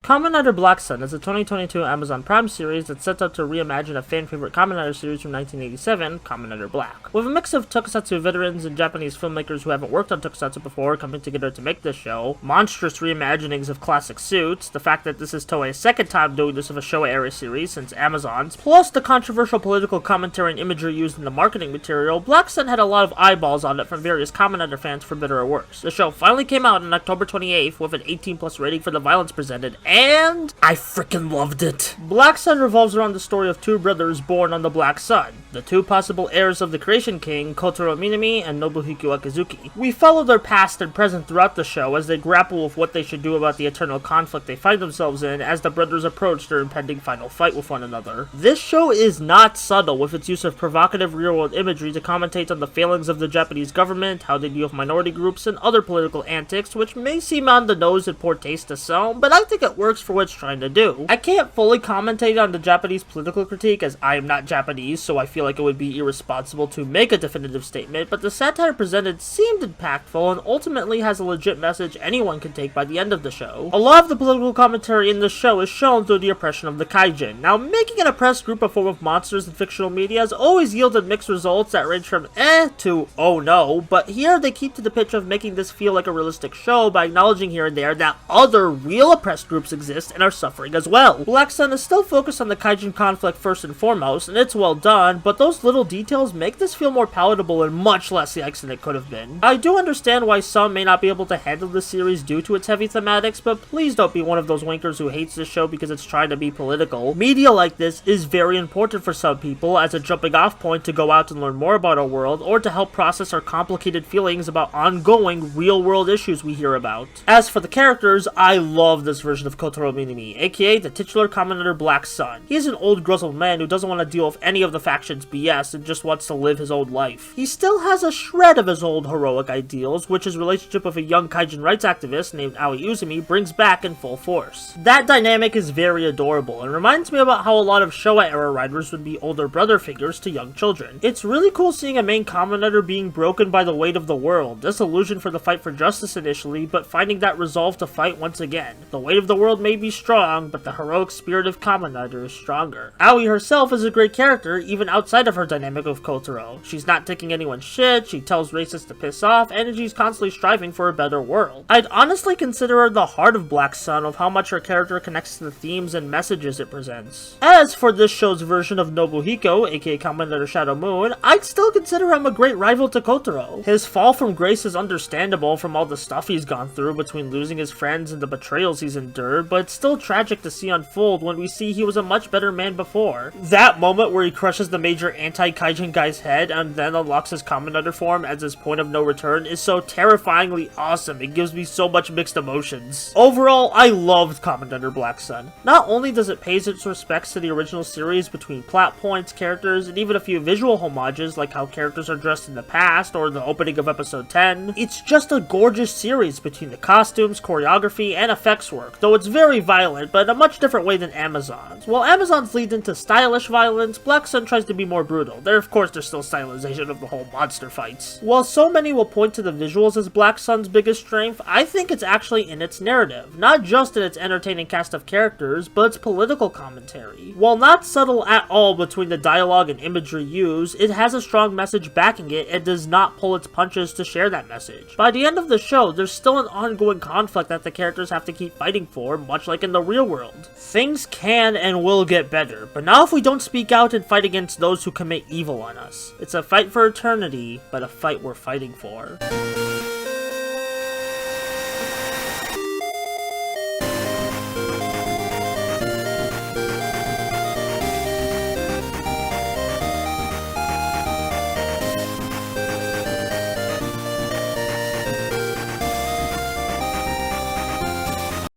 Kamen Rider Black Sun is a 2022 Amazon Prime series that sets out to reimagine a fan-favorite Kamen Rider series from 1987, Kamen Rider Black. With a mix of tokusatsu veterans and Japanese filmmakers who haven't worked on tokusatsu before coming together to make this show, monstrous reimaginings of classic suits, the fact that this is Toei's second time doing this of a Showa-era series since Amazon's, plus the controversial political commentary and imagery used in the marketing material, Black Sun had a lot of eyeballs on it from various Kamen Rider fans for better or worse. The show finally came out on October 28th with an 18+ rating for the violence presented, and I freaking loved it. Black Sun revolves around the story of two brothers born on the Black Sun, the two possible heirs of the Creation King, Kotaro Minami and Nobuhiko Akizuki. We follow their past and present throughout the show as they grapple with what they should do about the eternal conflict they find themselves in as the brothers approach their impending final fight with one another. This show is not subtle with its use of provocative real-world imagery to commentate on the failings of the Japanese government, how they deal with minority groups, and other political antics, which may seem on the nose and poor taste to some, but I think it works for what it's trying to do. I can't fully commentate on the Japanese political critique as I am not Japanese, so I feel like it would be irresponsible to make a definitive statement, but the satire presented seemed impactful and ultimately has a legit message anyone can take by the end of the show. A lot of the political commentary in the show is shown through the oppression of the kaijin. Now, making an oppressed group a form of monsters in fictional media has always yielded mixed results that range from to oh no, but here they keep to the pitch of making this feel like a realistic show by acknowledging here and there that other real oppressed groups exist and are suffering as well. Black Sun is still focused on the kaijin conflict first and foremost, and it's well done, but those little details make this feel more palatable and much less yikes than it could have been. I do understand why some may not be able to handle this series due to its heavy thematics, but please don't be one of those winkers who hates this show because it's trying to be political. Media like this is very important for some people as a jumping off point to go out and learn more about our world, or to help process our complicated feelings about ongoing real-world issues we hear about. As for the characters, I love this version of Kotaro Minami, aka the titular Kamen Rider Black Sun. He is an old grizzled man who doesn't want to deal with any of the faction's BS and just wants to live his old life. He still has a shred of his old heroic ideals, which his relationship with a young kaijin rights activist named Aoi Uzumi brings back in full force. That dynamic is very adorable and reminds me about how a lot of Showa-era riders would be older brother figures to young children. It's really cool seeing a main Kamen Rider being broken by the weight of the world, disillusioned for the fight for justice initially, but finding that resolve to fight once again. The weight of the world may be strong, but the heroic spirit of Kamen Rider is stronger. Aoi herself is a great character, even outside of her dynamic with Kotaro. She's not taking anyone's shit, she tells racists to piss off, and she's constantly striving for a better world. I'd honestly consider her the heart of Black Sun of how much her character connects to the themes and messages it presents. As for this show's version of Nobuhiko, aka Kamen Rider Shadow Moon, I'd still consider him a great rival to Kotaro. His fall from grace is understandable from all the stuff he's gone through between losing his friends and the betrayals he's endured, but it's still tragic to see unfold when we see he was a much better man before. That moment where he crushes the major anti-kaijin guy's head and then unlocks his Kamen Rider form as his point of no return is so terrifyingly awesome. It gives me so much mixed emotions. Overall, I loved Kamen Rider Black Sun. Not only does it pay its respects to the original series between plot points, characters, and even a few visual homages like how characters are dressed in the past or the opening of episode 10, it's just a gorgeous series between the costumes, choreography, and effects work, though it's very violent, but in a much different way than Amazon's. While Amazon's leads into stylish violence, Black Sun tries to be more brutal. There's still stylization of the whole monster fights. While so many will point to the visuals as Black Sun's biggest strength, I think it's actually in its narrative, not just in its entertaining cast of characters, but its political commentary. While not subtle at all between the dialogue and imagery used, it has a strong message backing it and does not pull its punches to share that message. By the end of the show, there's still an ongoing conflict that the characters have to keep fighting for, much like in the real world. Things can and will get better, but not if we don't speak out and fight against those who commit evil on us. It's a fight for eternity, but a fight we're fighting for.